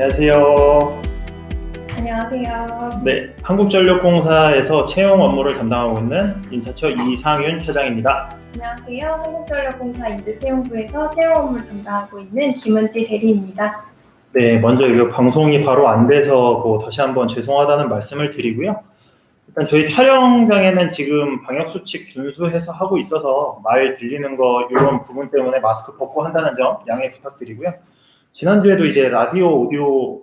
안녕하세요. 안녕하세요. 네, 한국전력공사에서 채용 업무를 담당하고 있는 인사처 이상윤 차장입니다. 안녕하세요. 한국전력공사 인재채용부에서 채용 업무를 담당하고 있는 김은지 대리입니다. 네, 먼저 이거 방송이 바로 안 돼서 다시 한번 죄송하다는 말씀을 드리고요. 일단 저희 촬영장에는 지금 방역수칙 준수해서 하고 있어서 말 들리는 거 이런 부분 때문에 마스크 벗고 한다는 점 양해 부탁드리고요. 지난주에도 이제 라디오 오디오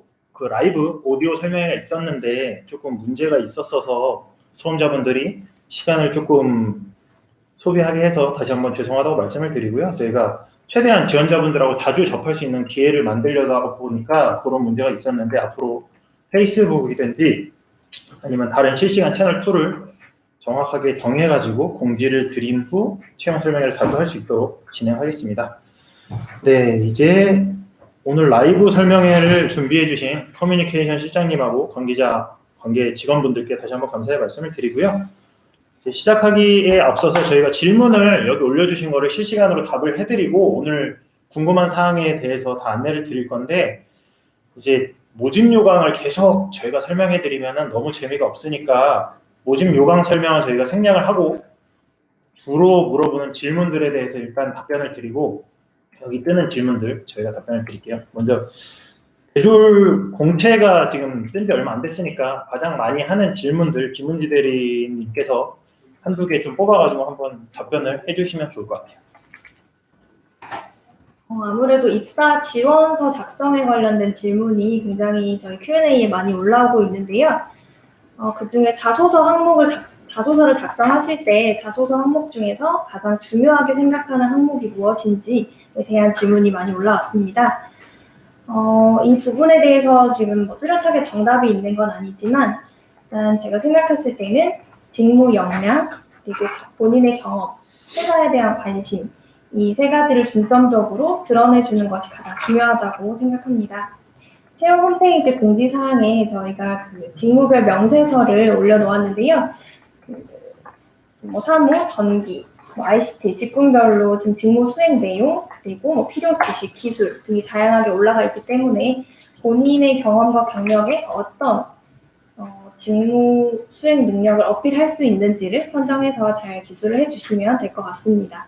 라이브 오디오 설명회가 있었는데 조금 문제가 있었어서 수험자분들이 시간을 조금 소비하게 해서 다시 한번 죄송하다고 말씀을 드리고요. 저희가 최대한 지원자분들하고 자주 접할 수 있는 기회를 만들려다 보니까 그런 문제가 있었는데 앞으로 페이스북이든지 아니면 다른 실시간 채널 툴을 정확하게 정해가지고 공지를 드린 후 채용 설명회를 자주 할 수 있도록 진행하겠습니다. 네, 이제 오늘 라이브 설명회를 준비해 주신 커뮤니케이션 실장님하고 관계 직원분들께 다시 한번 감사의 말씀을 드리고요. 이제 시작하기에 앞서서 저희가 질문을 여기 올려주신 거를 실시간으로 답을 해드리고 오늘 궁금한 사항에 대해서 다 안내를 드릴 건데 이제 모집 요강을 계속 저희가 설명해 드리면 너무 재미가 없으니까 모집 요강 설명을 저희가 생략을 하고 주로 물어보는 질문들에 대해서 일단 답변을 드리고 여기 뜨는 질문들 저희가 답변을 드릴게요. 먼저 대졸 공채가 지금 뜬 지 얼마 안 됐으니까 가장 많이 하는 질문들 김은지 대리님께서 한두 개 좀 뽑아가지고 한번 답변을 해주시면 좋을 것 같아요. 아무래도 입사 지원서 작성에 관련된 질문이 굉장히 저희 Q&A에 많이 올라오고 있는데요. 그중에 자소서를 작성하실 때 자소서 항목 중에서 가장 중요하게 생각하는 항목이 무엇인지에 대한 질문이 많이 올라왔습니다. 이 부분에 대해서 지금 뚜렷하게 정답이 있는 건 아니지만 일단 제가 생각했을 때는 직무 역량, 그리고 본인의 경험, 회사에 대한 관심, 이 세 가지를 중점적으로 드러내주는 것이 가장 중요하다고 생각합니다. 채용 홈페이지 공지사항에 저희가 직무별 명세서를 올려놓았는데요. 사무, 전기, ICT, 직군별로 지금 직무 수행 내용, 그리고 필요 지식, 기술 등이 다양하게 올라가 있기 때문에 본인의 경험과 경력에 어떤 직무 수행 능력을 어필할 수 있는지를 선정해서 잘 기술을 해주시면 될 것 같습니다.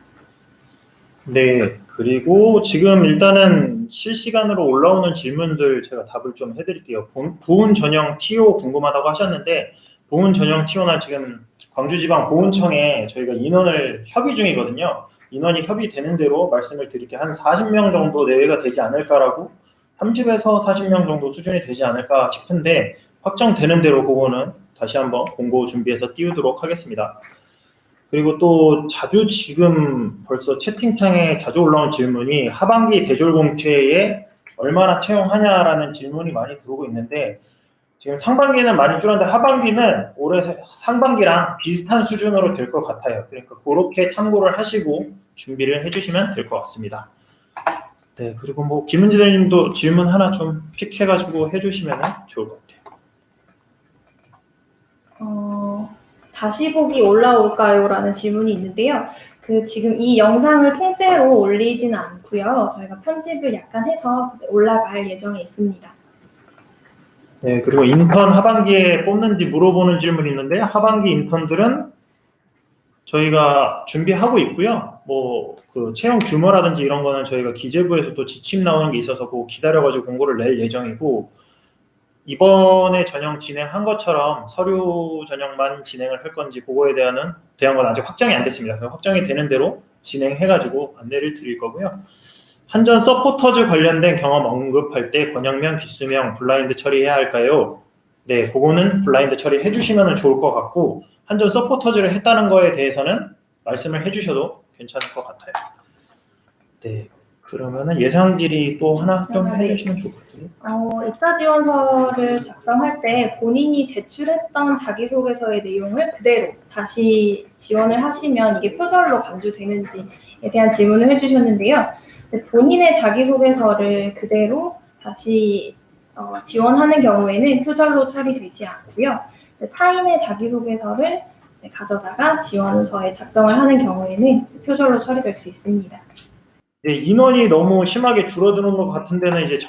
네, 그리고 지금 일단은 실시간으로 올라오는 질문들 제가 답을 좀 해드릴게요. 보훈 전형 TO 궁금하다고 하셨는데 보훈 전형 TO는 지금 광주지방 보훈청에 저희가 인원을 협의 중이거든요. 인원이 협의되는 대로 말씀을 드릴게요. 한 40명 정도 내외가 되지 않을까라고 30에서 40명 정도 수준이 되지 않을까 싶은데 확정되는 대로 그거는 다시 한번 공고 준비해서 띄우도록 하겠습니다. 그리고 또 자주 지금 벌써 채팅창에 자주 올라온 질문이 하반기 대졸 공채에 얼마나 채용하냐라는 질문이 많이 들어오고 있는데 지금 상반기는 많이 줄었는데 하반기는 올해 상반기랑 비슷한 수준으로 될 것 같아요. 그러니까 그렇게 참고를 하시고 준비를 해주시면 될 것 같습니다. 네, 그리고 김은지 대리님도 질문 하나 좀 픽해가지고 해주시면 좋을 것 같아요. 다시 보기 올라올까요? 라는 질문이 있는데요. 지금 이 영상을 통째로 올리지는 않고요. 저희가 편집을 약간 해서 올라갈 예정에 있습니다. 네, 그리고 인턴 하반기에 뽑는지 물어보는 질문이 있는데 하반기 인턴들은 저희가 준비하고 있고요. 채용 규모라든지 이런 거는 저희가 기재부에서 또 지침 나오는 게 있어서 그거 기다려가지고 공고를 낼 예정이고 이번에 전형 진행한 것처럼 서류 전형만 진행을 할 건지 그거에 대한 건 아직 확정이 안 됐습니다. 확정이 되는 대로 진행해가지고 안내를 드릴 거고요. 한전 서포터즈 관련된 경험 언급할 때 번역명, 기수명, 블라인드 처리해야 할까요? 네, 그거는 블라인드 처리해 주시면 좋을 것 같고 한전 서포터즈를 했다는 거에 대해서는 말씀을 해주셔도 괜찮을 것 같아요. 네, 그러면은 예상 질의 또 하나 좀 해주시면 좋을 것 같아요. 입사 지원서를 작성할 때 본인이 제출했던 자기소개서의 내용을 그대로 다시 지원을 하시면 이게 표절로 간주되는지에 대한 질문을 해주셨는데요. 본인의 자기소개서를 그대로 다시 지원하는 경우에는 표절로 처리되지 않고요. 타인의 자기소개서를 가져다가 지원서에 작성을 하는 경우에는 표절로 처리될 수 있습니다. 네, 인원이 너무 심하게 줄어드는 것 같은 데는 이제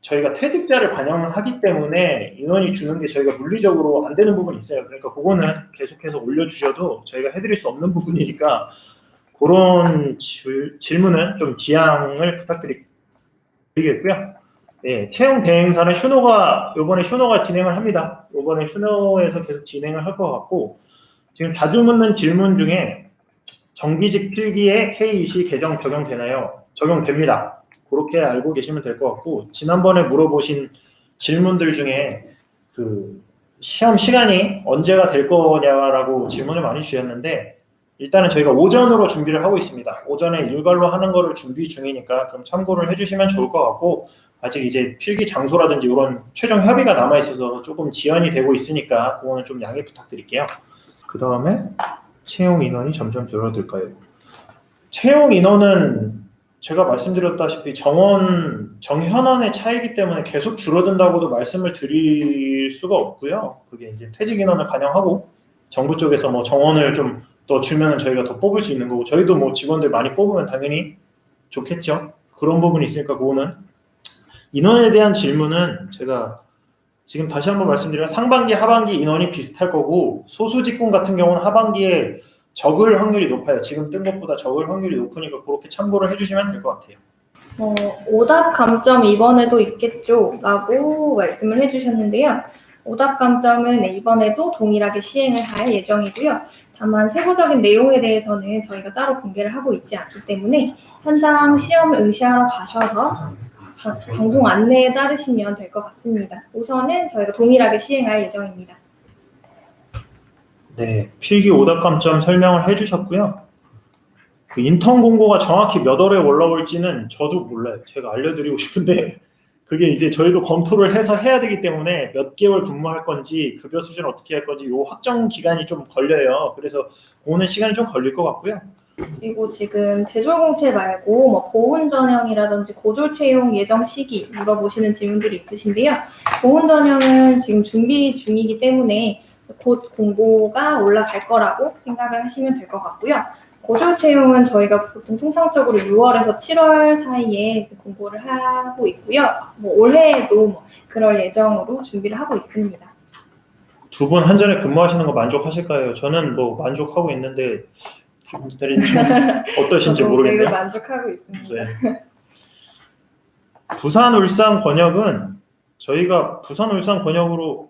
저희가 퇴직자를 반영을 하기 때문에 인원이 주는 게 저희가 물리적으로 안 되는 부분이 있어요. 그러니까 그거는 계속해서 올려주셔도 저희가 해드릴 수 없는 부분이니까 그런 질문은 좀 지양을 부탁드리겠고요. 네, 채용 대행사는 이번에 슈노가 진행을 합니다. 이번에 슈노에서 계속 진행을 할 것 같고, 지금 자주 묻는 질문 중에 정기직 필기에 KEC 개정 적용되나요? 적용됩니다. 그렇게 알고 계시면 될 것 같고, 지난번에 물어보신 질문들 중에 그 시험 시간이 언제가 될 거냐라고 질문을 많이 주셨는데, 일단은 저희가 오전으로 준비를 하고 있습니다. 오전에 일괄로 하는 거를 준비 중이니까 좀 참고를 해주시면 좋을 것 같고, 아직 이제 필기 장소라든지 이런 최종 협의가 남아 있어서 조금 지연이 되고 있으니까 그거는 좀 양해 부탁드릴게요. 그 다음에 채용 인원이 점점 줄어들까요? 채용 인원은 제가 말씀드렸다시피 정현원의 차이기 때문에 계속 줄어든다고도 말씀을 드릴 수가 없고요. 그게 이제 퇴직 인원을 반영하고 정부 쪽에서 뭐 정원을 좀 더 주면은 저희가 더 뽑을 수 있는 거고, 저희도 뭐 직원들 많이 뽑으면 당연히 좋겠죠. 그런 부분이 있으니까 그거는 인원에 대한 질문은 제가 지금 다시 한번 말씀드리면 상반기, 하반기 인원이 비슷할 거고, 소수 직군 같은 경우는 하반기에 적을 확률이 높아요. 지금 뜬 것보다 적을 확률이 높으니까 그렇게 참고를 해주시면 될 것 같아요. 오답 감점 이번에도 있겠죠? 라고 말씀을 해주셨는데요. 오답 감점은 이번에도 동일하게 시행을 할 예정이고요. 다만 세부적인 내용에 대해서는 저희가 따로 공개를 하고 있지 않기 때문에 현장 시험을 응시하러 가셔서 방송 안내에 따르시면 될 것 같습니다. 우선은 저희가 동일하게 시행할 예정입니다. 네, 필기 오답 감점 설명을 해주셨고요. 그 인턴 공고가 정확히 몇 월에 올라올지는 저도 몰라요. 제가 알려드리고 싶은데 그게 이제 저희도 검토를 해서 해야 되기 때문에 몇 개월 근무할 건지 급여 수준 어떻게 할 건지 요 확정 기간이 좀 걸려요. 그래서 오는 시간이 좀 걸릴 것 같고요. 그리고 지금 대졸공채 말고 뭐 보훈 전형이라든지 고졸 채용 예정 시기 물어보시는 질문들이 있으신데요. 보훈 전형은 지금 준비 중이기 때문에 곧 공고가 올라갈 거라고 생각을 하시면 될 것 같고요. 고졸 채용은 저희가 보통 통상적으로 6월에서 7월 사이에 공고를 하고 있고요. 뭐 올해에도 뭐 그럴 예정으로 준비를 하고 있습니다. 두 분 한전에 근무하시는 거 만족하실까요? 저는 뭐 만족하고 있는데 기분들이 좀 어떠신지 모르겠네요. 매우 만족하고 있습니다. 네. 부산 울산 권역은 저희가 부산 울산 권역으로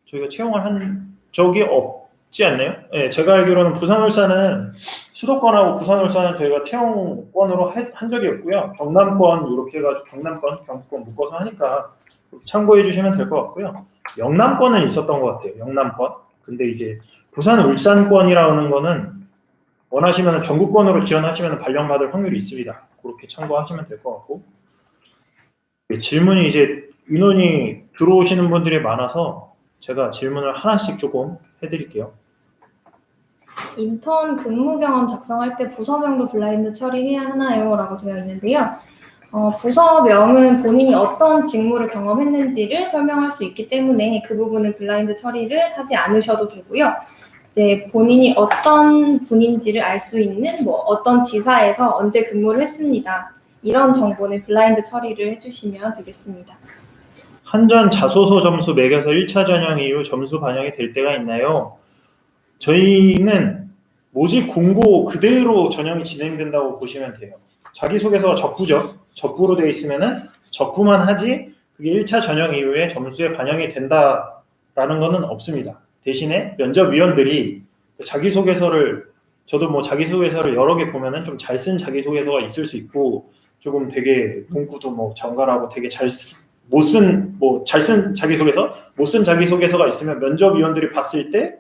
저희가 채용을 한 적이 없지 않나요? 네, 제가 알기로는 부산 울산은 수도권하고 부산 울산은 저희가 채용권으로 한 적이 없고요. 경남권 이렇게 해가지고 경남권, 경북권 묶어서 하니까 참고해 주시면 될 것 같고요. 영남권은 있었던 것 같아요. 영남권. 근데 이제 부산 울산권이라는 거는 원하시면 전국권으로 지원하시면 발령받을 확률이 있습니다. 그렇게 참고하시면 될 것 같고, 질문이 이제 인원이 들어오시는 분들이 많아서 제가 질문을 하나씩 조금 해드릴게요. 인턴 근무 경험 작성할 때 부서명도 블라인드 처리해야 하나요? 라고 되어 있는데요. 부서명은 본인이 어떤 직무를 경험했는지를 설명할 수 있기 때문에 그 부분은 블라인드 처리를 하지 않으셔도 되고요. 이제 본인이 어떤 분인지를 알 수 있는 뭐 어떤 지사에서 언제 근무를 했습니다. 이런 정보는 블라인드 처리를 해주시면 되겠습니다. 한전 자소서 점수 매겨서 1차 전형 이후 점수 반영이 될 때가 있나요? 저희는 모집 공고 그대로 전형이 진행된다고 보시면 돼요. 자기소개서가 적부죠. 적부로 되어 있으면은 적부만 하지 그게 1차 전형 이후에 점수에 반영이 된다라는 것은 없습니다. 대신에 면접위원들이 자기소개서를 저도 뭐 자기소개서를 여러 개 보면은 좀 잘 쓴 자기소개서가 있을 수 있고 조금 되게 문구도 뭐 정갈하고 되게 잘 쓴 자기소개서, 못 쓴 자기소개서가 있으면 면접위원들이 봤을 때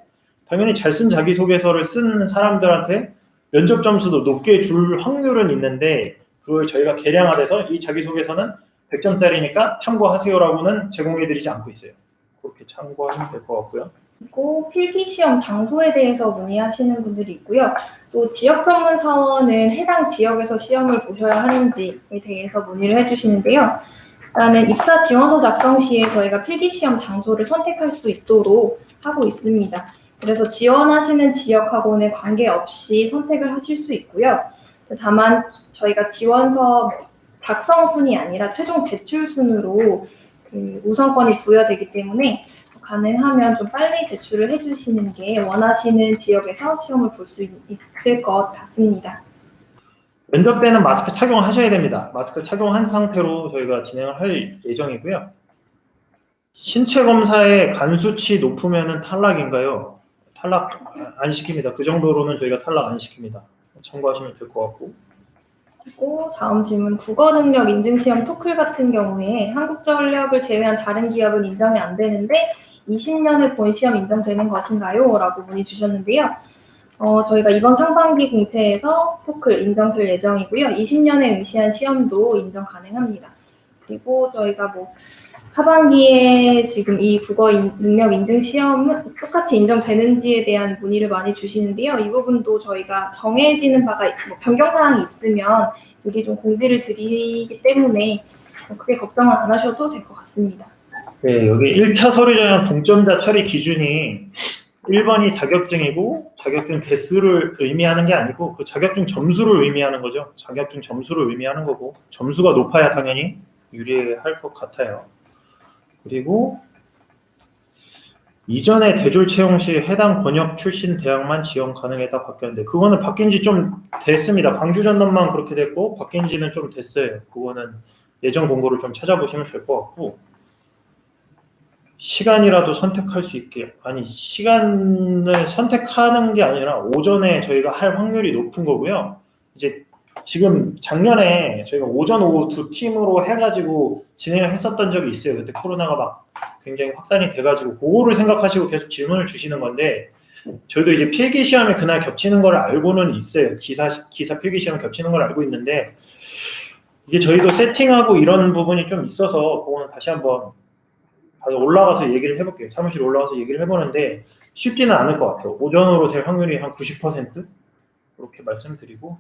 당연히 잘 쓴 자기소개서를 쓴 사람들한테 면접 점수도 높게 줄 확률은 있는데 그걸 저희가 계량화돼서 이 자기소개서는 100점짜리니까 참고하세요라고는 제공해드리지 않고 있어요. 그렇게 참고하시면 될 것 같고요. 그리고 필기시험 장소에 대해서 문의하시는 분들이 있고요. 또 지역평문사원은 해당 지역에서 시험을 보셔야 하는지에 대해서 문의를 해주시는데요. 일단은 입사 지원서 작성 시에 저희가 필기시험 장소를 선택할 수 있도록 하고 있습니다. 그래서 지원하시는 지역하고는 관계없이 선택을 하실 수 있고요. 다만 저희가 지원서 작성 순이 아니라 최종 제출 순으로 그 우선권이 부여되기 때문에 가능하면 좀 빨리 제출을 해주시는 게 원하시는 지역에서 시험을 볼 수 있을 것 같습니다. 면접 때는 마스크 착용하셔야 됩니다. 마스크 착용한 상태로 저희가 진행을 할 예정이고요. 신체 검사의 간 수치 높으면은 탈락인가요? 탈락 안 시킵니다. 그 정도로는 저희가 탈락 안 시킵니다. 참고하시면 될 것 같고. 그리고 다음 질문, 국어 능력 인증 시험 토클 같은 경우에 한국전력을 제외한 다른 기업은 인정이 안 되는데 20년에 본 시험 인정되는 것인가요? 라고 문의 주셨는데요. 저희가 이번 상반기 공채에서 토클 인정될 예정이고요. 20년에 응시한 시험도 인정 가능합니다. 그리고 저희가 뭐 하반기에 지금 이 국어 능력 인증 시험은 똑같이 인정되는지에 대한 문의를 많이 주시는데요. 이 부분도 저희가 정해지는 바가 뭐 변경사항이 있으면 미리 좀 공지를 드리기 때문에 크게 걱정을 안 하셔도 될 것 같습니다. 네, 여기 1차 서류전 동점자 처리 기준이 1번이 자격증이고 자격증 개수를 의미하는 게 아니고 그 자격증 점수를 의미하는 거죠. 자격증 점수를 의미하는 거고 점수가 높아야 당연히 유리할 것 같아요. 그리고 이전에 대졸 채용 시 해당 권역 출신 대학만 지원 가능했다 바뀌었는데 그거는 바뀐 지 좀 됐습니다. 광주 전남만 그렇게 됐고 바뀐 지는 좀 됐어요. 그거는 예전 공고를 좀 찾아보시면 될 것 같고 시간이라도 선택할 수 있게 아니 시간을 선택하는 게 아니라 오전에 저희가 할 확률이 높은 거고요. 이제 지금 작년에 저희가 오전 오후 두 팀으로 해가지고 진행을 했었던 적이 있어요. 그때 코로나가 막 굉장히 확산이 돼가지고 그거를 생각하시고 계속 질문을 주시는 건데 저희도 이제 필기 시험이 그날 겹치는 걸 알고는 있어요. 기사 필기 시험 겹치는 걸 알고 있는데 이게 저희도 세팅하고 이런 부분이 좀 있어서 그거는 다시 한번 올라가서 얘기를 해볼게요. 사무실 올라가서 얘기를 해보는데 쉽지는 않을 것 같아요. 오전으로 될 확률이 한 90% 그렇게 말씀드리고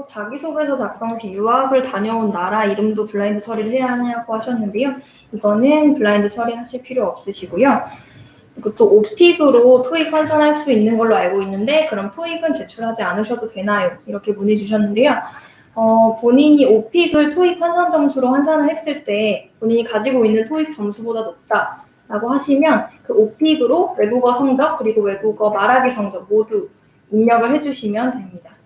자기소개서 작성 시 유학을 다녀온 나라 이름도 블라인드 처리를 해야 하냐고 하셨는데요. 이거는 블라인드 처리하실 필요 없으시고요. 그리고 또 오픽으로 토익 환산할 수 있는 걸로 알고 있는데 그럼 토익은 제출하지 않으셔도 되나요? 이렇게 문의 주셨는데요. 본인이 오픽을 토익 환산 점수로 환산을 했을 때 본인이 가지고 있는 토익 점수보다 높다라고 하시면 그 오픽으로 외국어 성적 그리고 외국어 말하기 성적 모두 입력을 해주시면 됩니다.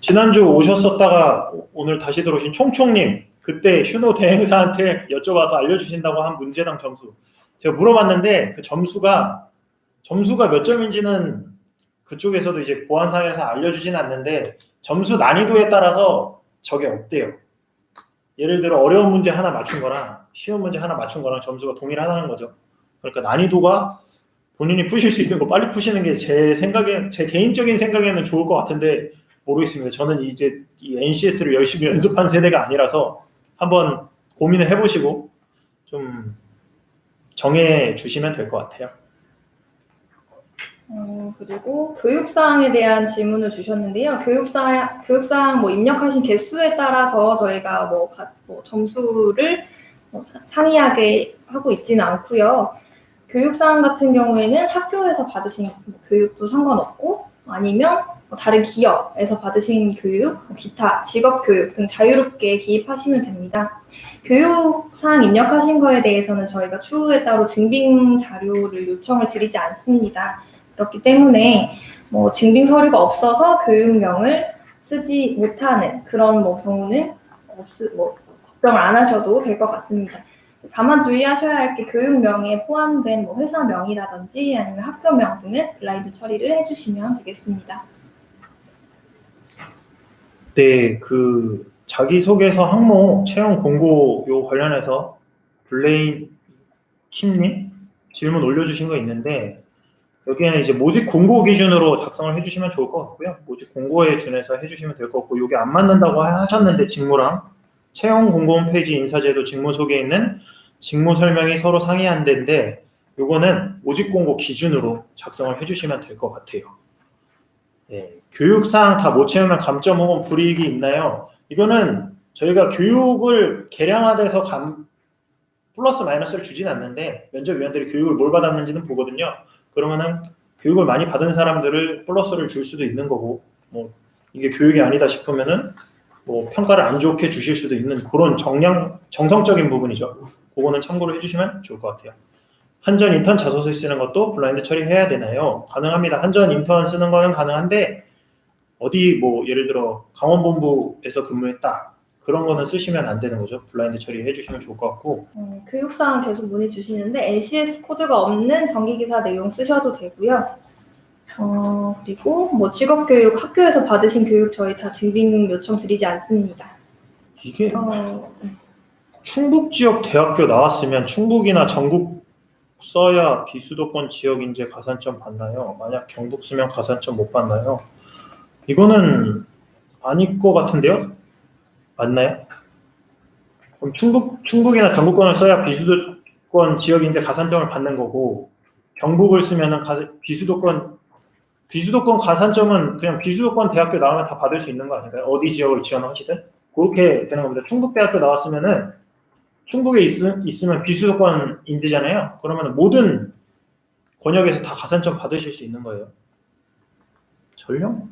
지난주 오셨었다가 오늘 다시 들어오신 총총님 그때 휴노 대행사한테 여쭤봐서 알려주신다고 한 문제당 점수 제가 물어봤는데 그 점수가 몇 점인지는 그쪽에서도 이제 보안상에서 알려주지는 않는데 점수 난이도에 따라서 저게 없대요. 예를 들어 어려운 문제 하나 맞춘 거랑 쉬운 문제 하나 맞춘 거랑 점수가 동일하다는 거죠. 그러니까 난이도가 본인이 푸실 수 있는 거 빨리 푸시는 게 제 개인적인 생각에는 좋을 것 같은데 모르겠습니다. 저는 이제 이 NCS를 열심히 연습한 세대가 아니라서 한번 고민을 해보시고 좀 정해 주시면 될 것 같아요. 그리고 교육사항에 대한 질문을 주셨는데요. 교육사항 뭐 입력하신 개수에 따라서 저희가 뭐 점수를 상이하게 하고 있지는 않고요. 교육사항 같은 경우에는 학교에서 받으신 교육도 상관없고 아니면 다른 기업에서 받으신 교육, 기타, 직업교육 등 자유롭게 기입하시면 됩니다. 교육사항 입력하신 거에 대해서는 저희가 추후에 따로 증빙 자료를 요청을 드리지 않습니다. 그렇기 때문에 뭐 증빙 서류가 없어서 교육명을 쓰지 못하는 그런 경우는 걱정을 안 하셔도 될 것 같습니다. 다만 주의하셔야 할 게 교육명에 포함된 회사명이라든지 아니면 학교명 등은 블라인드 처리를 해주시면 되겠습니다. 네, 그 자기소개서 항목 채용 공고 요 관련해서 블레인 킴님 질문 올려주신 거 있는데 여기에는 이제 모집 공고 기준으로 작성을 해주시면 좋을 것 같고요. 모집 공고에 준해서 해주시면 될 것 같고, 이게 안 맞는다고 하셨는데 직무랑 채용 공고 홈페이지 인사제도 직무 속에 있는 직무 설명이 서로 상이한데인데 요거는 모집 공고 기준으로 작성을 해주시면 될 것 같아요. 예, 교육사항 다 못 채우면 감점 혹은 불이익이 있나요? 이거는 저희가 교육을 개량화돼서 플러스 마이너스를 주진 않는데 면접위원들이 교육을 뭘 받았는지는 보거든요. 그러면은 교육을 많이 받은 사람들을 플러스를 줄 수도 있는 거고 뭐 이게 교육이 아니다 싶으면은 뭐 평가를 안 좋게 주실 수도 있는 그런 정성적인 부분이죠. 그거는 참고를 해주시면 좋을 것 같아요. 한전 인턴 자소서 쓰는 것도 블라인드 처리해야 되나요? 가능합니다. 한전 인턴 쓰는 거는 가능한데 어디 뭐 예를 들어 강원본부에서 근무했다 그런 거는 쓰시면 안 되는 거죠. 블라인드 처리해 주시면 좋을 것 같고. 교육사항 계속 문의 주시는데 NCS 코드가 없는 정기기사 내용 쓰셔도 되고요. 그리고 뭐 직업교육 학교에서 받으신 교육 저희 다 증빙 요청 드리지 않습니다. 이게 충북 지역 대학교 나왔으면 충북이나 전국 써야 비수도권 지역 인재 가산점 받나요? 만약 경북 쓰면 가산점 못 받나요? 이거는 아닐 것 같은데요? 맞나요? 그럼 충북이나 전국권을 써야 비수도권 지역 인재 가산점을 받는 거고 경북을 쓰면은 비수도권 가산점은 그냥 비수도권 대학교 나오면 다 받을 수 있는 거 아닌가요? 어디 지역을 지원하시든 그렇게 되는 겁니다. 충북대학교 나왔으면은 충북에 있으면 비수도권 인재잖아요. 그러면 모든 권역에서 다 가산점 받으실 수 있는 거예요. 전령?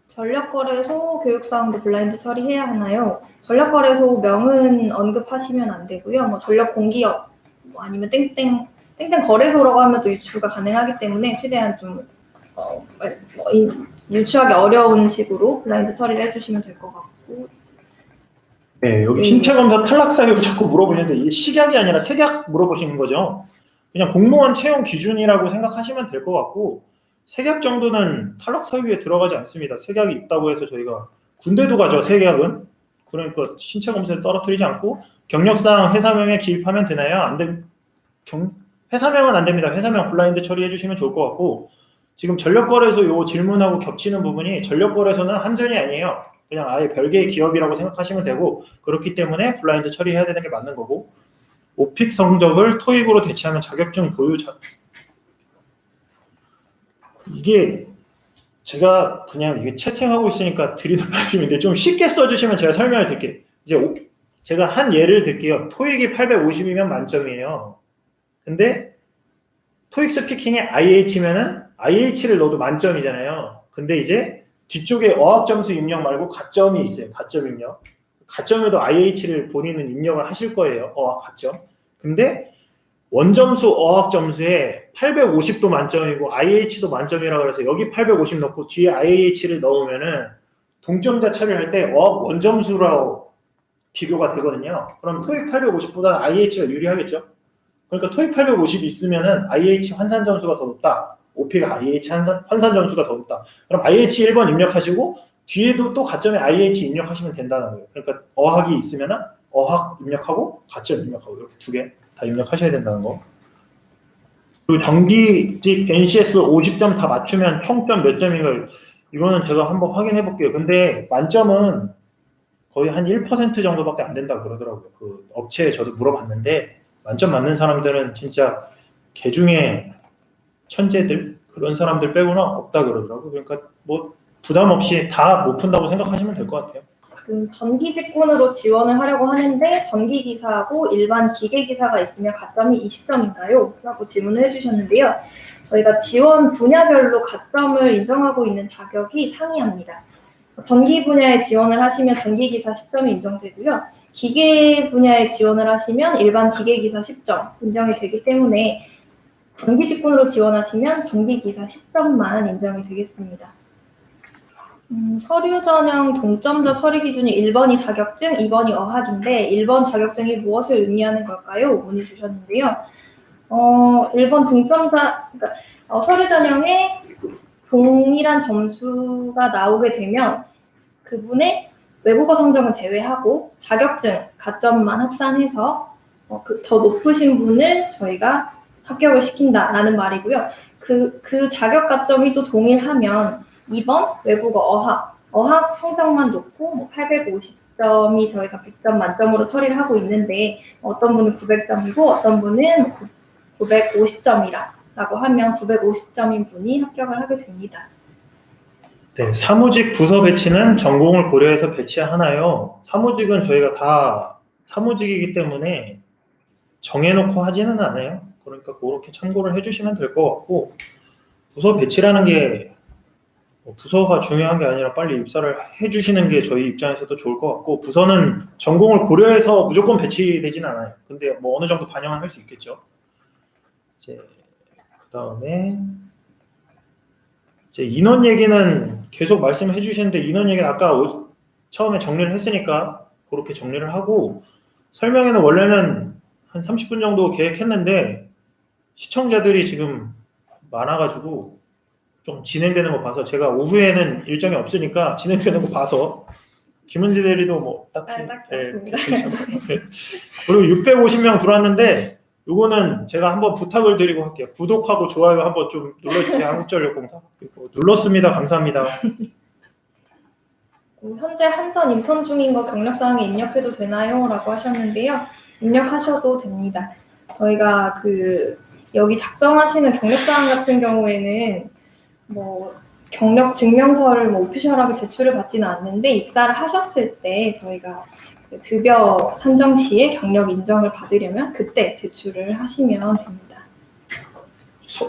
전력거래소 교육사항도 블라인드 처리해야 하나요? 전력거래소 명은 언급하시면 안 되고요. 뭐 전력공기업 뭐 아니면 땡땡 거래소라고 하면 또 유추가 가능하기 때문에 최대한 좀 유추하기 어려운 식으로 블라인드 처리를 해주시면 될 것 같고. 네, 여기 신체검사 탈락 사유 자꾸 물어보시는데 이게 식약이 아니라 색약 물어보시는 거죠. 그냥 공무원 채용 기준이라고 생각하시면 될 것 같고 색약 정도는 탈락 사유에 들어가지 않습니다. 색약이 있다고 해서 저희가 군대도 가죠. 색약은. 그러니까 신체검사를 떨어뜨리지 않고 경력상 회사명에 기입하면 되나요? 안 됩니다. 회사명은 안 됩니다. 회사명 블라인드 처리해 주시면 좋을 것 같고 지금 전력거래소 요 질문하고 겹치는 부분이 전력거래소는 한전이 아니에요. 그냥 아예 별개의 기업이라고 생각하시면 되고 그렇기 때문에 블라인드 처리해야 되는 게 맞는 거고 오픽 성적을 토익으로 대체하면 자격증 보유 이게 제가 그냥 이게 채팅하고 있으니까 드리는 말씀인데 좀 쉽게 써주시면 제가 설명을 드릴게요. 이제 제가 한 예를 들게요. 토익이 850이면 만점이에요. 근데 토익 스피킹에 IH면은 IH를 넣어도 만점이잖아요. 근데 이제 뒤쪽에 어학 점수 입력 말고 가점이 있어요. 가점 입력. 가점에도 IH를 본인은 입력을 하실 거예요. 어학 가점. 근데 원점수 어학 점수에 850도 만점이고 IH도 만점이라고 해서 여기 850 넣고 뒤에 IH를 넣으면은 동점자 처리할 때 어학 원점수라고 비교가 되거든요. 그럼 토익 850보다는 IH가 유리하겠죠. 그러니까 토익 850 있으면은 IH 환산 점수가 더 높다. 오픽 IH 환산 점수가 더 높다. 그럼 IH 1번 입력하시고 뒤에도 또 가점에 IH 입력하시면 된다는 거예요. 그러니까 어학이 있으면은 어학 입력하고 가점 입력하고 이렇게 두 개 다 입력하셔야 된다는 거. 그리고 정기직 NCS 50점 다 맞추면 총점 몇 점인가 이거는 제가 한번 확인해 볼게요. 근데 만점은 거의 한 1% 정도밖에 안 된다고 그러더라고요. 그 업체에 저도 물어봤는데 만점 맞는 사람들은 진짜 개중에 천재들 그런 사람들 빼고는 없다 그러더라고요. 그러니까 뭐 부담 없이 다 못 푼다고 생각하시면 될 것 같아요. 전기 직군으로 지원을 하려고 하는데 전기 기사하고 일반 기계 기사가 있으면 가점이 20점인가요? 라고 질문을 해주셨는데요. 저희가 지원 분야별로 가점을 인정하고 있는 자격이 상이합니다. 전기 분야에 지원을 하시면 전기 기사 10점이 인정되고요. 기계 분야에 지원을 하시면 일반 기계 기사 10점 인정이 되기 때문에 전기 직군으로 지원하시면 전기 기사 10점만 인정이 되겠습니다. 서류 전형 동점자 처리 기준이 1번이 자격증, 2번이 어학인데 1번 자격증이 무엇을 의미하는 걸까요? 문의 주셨는데요. 1번 동점자, 그러니까 서류 전형에 동일한 점수가 나오게 되면 그분의 외국어 성적은 제외하고 자격증, 가점만 합산해서 더 높으신 분을 저희가 합격을 시킨다라는 말이고요. 그 자격 가점이 또 동일하면 2번 외국어 어학 성적만 놓고 850점이 저희가 100점 만점으로 처리를 하고 있는데 어떤 분은 900점이고 어떤 분은 950점이라고 하면 950점인 분이 합격을 하게 됩니다. 네, 사무직 부서 배치는 전공을 고려해서 배치하나요? 사무직은 저희가 다 사무직이기 때문에 정해놓고 하지는 않아요. 그러니까 그렇게 참고를 해주시면 될 것 같고 부서 배치라는 게 부서가 중요한 게 아니라 빨리 입사를 해주시는 게 저희 입장에서도 좋을 것 같고, 부서는 전공을 고려해서 무조건 배치되진 않아요. 근데 뭐 어느 정도 반영을 할 수 있겠죠. 이제 그 다음에 이제 인원 얘기는 계속 말씀해 주시는데, 인원 얘기는 아까 처음에 정리를 했으니까 그렇게 정리를 하고, 설명에는 원래는 한 30분 정도 계획했는데 시청자들이 지금 많아가지고 좀 진행되는 거 봐서, 제가 오후에는 일정이 없으니까 진행되는 거 봐서, 김은지 대리도 뭐 딱히 딱 맞습니다. 그리고 650명 들어왔는데, 요거는 제가 한번 부탁을 드리고 할게요. 구독하고 좋아요 한번 좀 눌러주세요. 한국전력공사. 눌렀습니다. 감사합니다. 현재 한전 인턴 중인 거 경력사항에 입력해도 되나요? 라고 하셨는데요. 입력하셔도 됩니다. 저희가 여기 작성하시는 경력사항 같은 경우에는 뭐 경력 증명서를 뭐 오피셜하게 제출을 받지는 않는데, 입사를 하셨을 때 저희가 급여 산정 시에 경력 인정을 받으려면 그때 제출을 하시면 됩니다.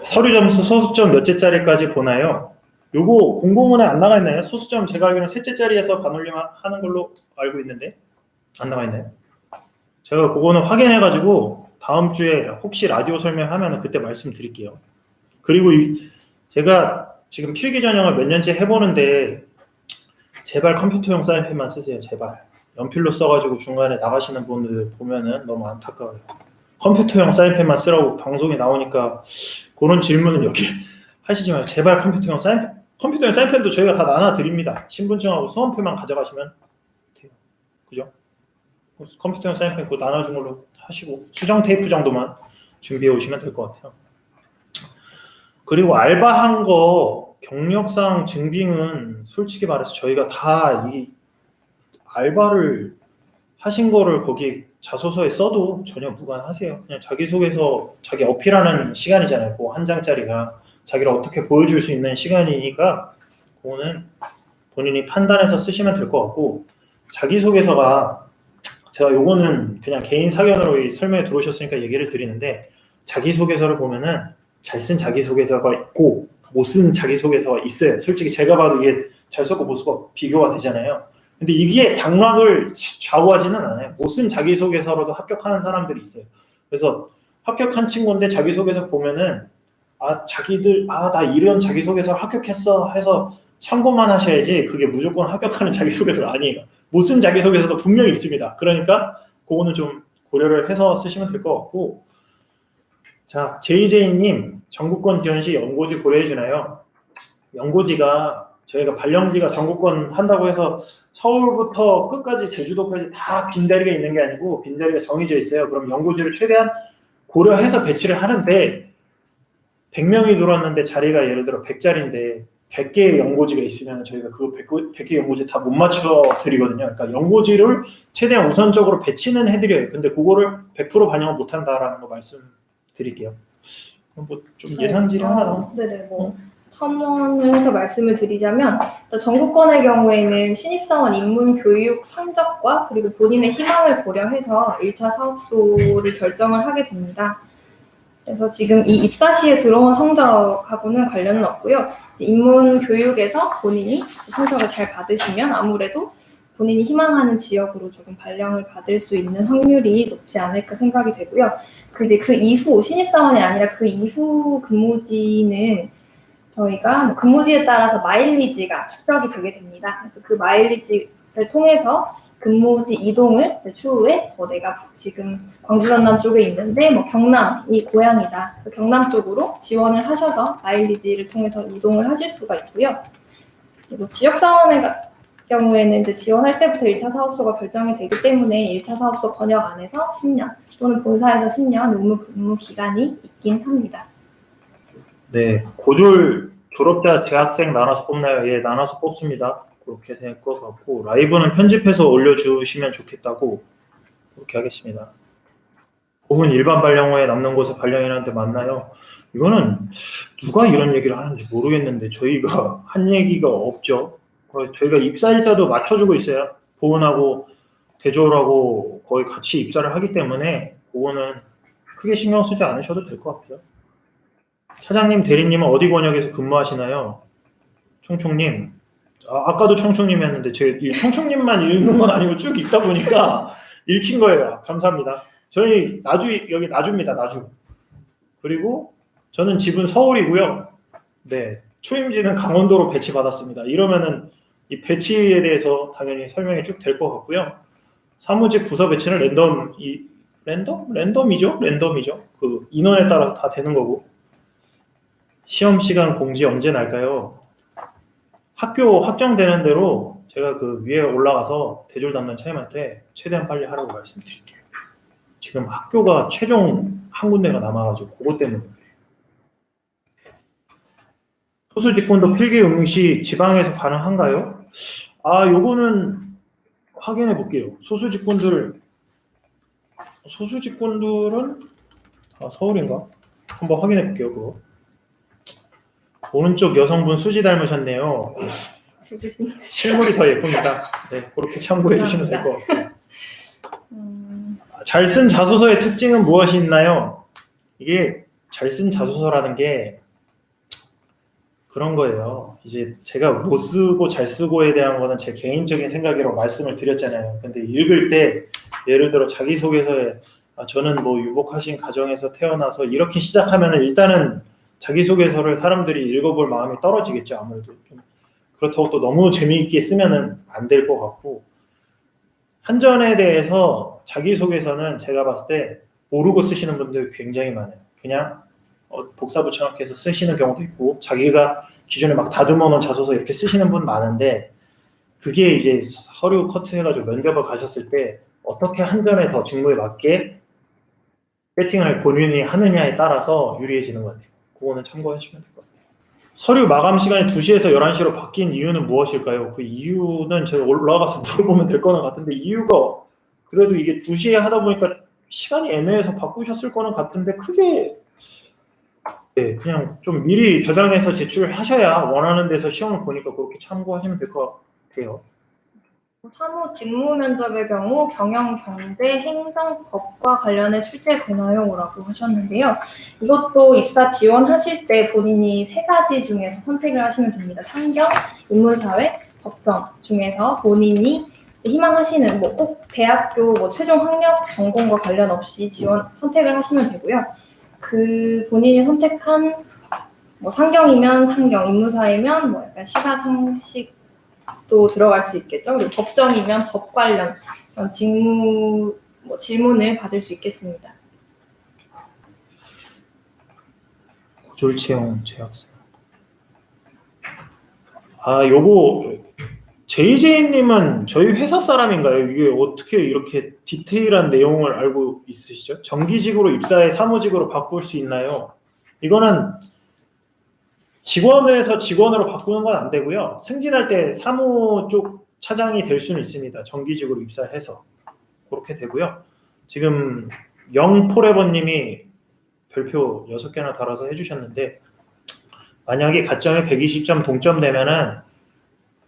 서류 점수 소수점 몇째짜리까지 보나요? 요거 공고문에 안 나가 있나요? 소수점 제가 알기로는 셋째짜리에서 반올림하는 걸로 알고 있는데 안 나가 있나요? 제가 그거는 확인해가지고 다음 주에 혹시 라디오 설명하면 그때 말씀드릴게요. 그리고 제가 지금 필기 전형을 몇 년째 해보는데, 제발 컴퓨터용 사인펜만 쓰세요. 제발. 연필로 써가지고 중간에 나가시는 분들 보면은 너무 안타까워요. 컴퓨터용 사인펜만 쓰라고 방송에 나오니까 그런 질문은 여기 하시지 마요. 제발 컴퓨터용 사인펜도 저희가 다 나눠드립니다. 신분증하고 수험표만 가져가시면 돼요. 그죠? 컴퓨터용 사인펜 그거 나눠준 걸로 하시고, 수정 테이프 정도만 준비해 오시면 될 것 같아요. 그리고 알바한 거 경력상 증빙은 솔직히 말해서 저희가 다 이 알바를 하신 거를 거기 자소서에 써도 전혀 무관하세요. 그냥 자기소개서, 자기 어필하는 시간이잖아요. 그 한 장짜리가 자기를 어떻게 보여줄 수 있는 시간이니까 그거는 본인이 판단해서 쓰시면 될 것 같고, 자기소개서가 제가 요거는 그냥 개인 사견으로 설명해 들어오셨으니까 얘기를 드리는데, 자기소개서를 보면은 잘 쓴 자기소개서가 있고 못 쓴 자기소개서가 있어요. 솔직히 제가 봐도 이게 잘 썼고 못 쓰고 비교가 되잖아요. 근데 이게 당락을 좌우하지는 않아요. 못 쓴 자기소개서로도 합격하는 사람들이 있어요. 그래서 합격한 친구인데 자기소개서 보면은 나 이런 자기소개서를 합격했어 해서 참고만 하셔야지, 그게 무조건 합격하는 자기소개서가 아니에요. 못 쓴 자기소개서도 분명히 있습니다. 그러니까 그거는 좀 고려를 해서 쓰시면 될 것 같고, 자, JJ님, 전국권 지원 시 연고지 고려해주나요? 연고지가 저희가 발령지가 전국권 한다고 해서 서울부터 끝까지 제주도까지 다 빈자리가 있는 게 아니고 빈자리가 정해져 있어요. 그럼 연고지를 최대한 고려해서 배치를 하는데, 100명이 들어왔는데 자리가 예를 들어 100자리인데 100개의 연고지가 있으면 저희가 그 100개 연고지 다 못 맞춰 드리거든요. 그러니까 연고지를 최대한 우선적으로 배치는 해드려요. 근데 그거를 100% 반영을 못 한다라는 거 말씀드릴게요. 뭐 좀 예상질이 하나. 네네, 첨언을 해서 말씀을 드리자면, 전국권의 경우에는 신입사원 입문 교육 성적과 그리고 본인의 희망을 고려해서 1차 사업소를 결정을 하게 됩니다. 그래서 지금 이 입사 시에 들어온 성적하고는 관련은 없고요. 입문 교육에서 본인이 성적을 잘 받으시면 아무래도 본인이 희망하는 지역으로 조금 발령을 받을 수 있는 확률이 높지 않을까 생각이 되고요. 근데 그 이후, 신입사원이 아니라 그 이후 근무지는 저희가 근무지에 따라서 마일리지가 축적이 되게 됩니다. 그래서 그 마일리지를 통해서 근무지 이동을 추후에 내가 지금 광주 전남 쪽에 있는데 경남이 고향이다. 그래서 경남 쪽으로 지원을 하셔서 마일리지를 통해서 이동을 하실 수가 있고요. 그리고 지역사원의 경우에는 이제 지원할 때부터 1차 사업소가 결정이 되기 때문에 1차 사업소 권역 안에서 10년 또는 본사에서 10년 의무 근무 기간이 있긴 합니다. 네, 고졸 졸업자 재학생 나눠서 뽑나요? 예, 나눠서 뽑습니다. 그렇게 될 것 같고, 라이브는 편집해서 올려주시면 좋겠다고 그렇게 하겠습니다. 부분 일반 발령 후에 남는 곳에 발령이라는데 맞나요? 이거는 누가 이런 얘기를 하는지 모르겠는데 저희가 한 얘기가 없죠. 저희가 입사일자도 맞춰주고 있어요. 보훈하고 대졸하고 거의 같이 입사를 하기 때문에 그거는 크게 신경 쓰지 않으셔도 될 것 같아요. 사장님, 대리님은 어디 권역에서 근무하시나요? 총총님, 아까도 총총님이었는데 이 총총님만 읽는 건 아니고 쭉 읽다 보니까 읽힌 거예요. 감사합니다. 저희 여기 나주입니다. 나주. 그리고 저는 집은 서울이고요. 네, 초임지는 강원도로 배치받았습니다. 이러면은 이 배치에 대해서 당연히 설명이 쭉 될 것 같고요. 사무직 부서 배치는 랜덤이죠. 그 인원에 따라 다 되는 거고. 시험 시간 공지 언제 날까요? 학교 확정되는 대로 제가 그 위에 올라가서 대졸 담당 차임한테 최대한 빨리 하라고 말씀드릴게요. 지금 학교가 최종 한 군데가 남아가지고 그것 때문에. 소수 직군도 필기 응시 지방에서 가능한가요? 요거는 확인해 볼게요. 소수 직군들은 서울인가? 한번 확인해 볼게요. 그거. 오른쪽 여성분 수지 닮으셨네요. 실물이 더 예쁩니다. 네, 그렇게 참고해 주시면 될 것 같아요. 잘 쓴 자소서의 특징은 무엇이 있나요? 이게 잘 쓴 자소서라는 게 그런 거예요. 이제 제가 못 쓰고 잘 쓰고에 대한 거는 제 개인적인 생각이라고 말씀을 드렸잖아요. 근데 읽을 때 예를 들어 자기소개서에 저는 뭐 유복하신 가정에서 태어나서 이렇게 시작하면은 일단은 자기소개서를 사람들이 읽어볼 마음이 떨어지겠죠. 아무래도 좀 그렇다고 또 너무 재미있게 쓰면은 안 될 것 같고, 한전에 대해서 자기소개서는 제가 봤을 때 모르고 쓰시는 분들 굉장히 많아요. 그냥 복사붙여넣기해서 쓰시는 경우도 있고, 자기가 기존에 막 다듬어 놓은 자소서 이렇게 쓰시는 분 많은데, 그게 이제 서류 커트해가지고 면접을 가셨을 때 어떻게 한전에 더 직무에 맞게 세팅을 본인이 하느냐에 따라서 유리해지는 것 같아요. 그거는 참고해 주시면 될 것 같아요. 서류 마감 시간이 2시에서 11시로 바뀐 이유는 무엇일까요? 그 이유는 제가 올라가서 물어보면 될 거는 같은데, 이유가 그래도 이게 2시에 하다 보니까 시간이 애매해서 바꾸셨을 거는 같은데, 크게 그냥 좀 미리 저장해서 제출하셔야 원하는 데서 시험을 보니까 그렇게 참고하시면 될 것 같아요. 사무 직무 면접의 경우 경영, 경제, 행정, 법과 관련해 출제되나요? 라고 하셨는데요. 이것도 입사 지원하실 때 본인이 3가지 중에서 선택을 하시면 됩니다. 상경, 인문사회, 법정 중에서 본인이 희망하시는 꼭 대학교 최종 학력 전공과 관련 없이 선택을 하시면 되고요. 그 본인이 선택한 상경이면 상경, 인문사회면 약간 시가상식도 들어갈 수 있겠죠. 그리고 법정이면 법 관련 질문을 받을 수 있겠습니다. 고졸채용 재학생. 요거 JJ님은 저희 회사 사람인가요? 이게 어떻게 이렇게 디테일한 내용을 알고 있으시죠? 정기직으로 입사해 사무직으로 바꿀 수 있나요? 이거는 직원에서 직원으로 바꾸는 건 안 되고요. 승진할 때 사무 쪽 차장이 될 수는 있습니다. 정기직으로 입사해서 그렇게 되고요. 지금 영포레버님이 별표 6개나 달아서 해주셨는데, 만약에 가점이 120점 동점 되면은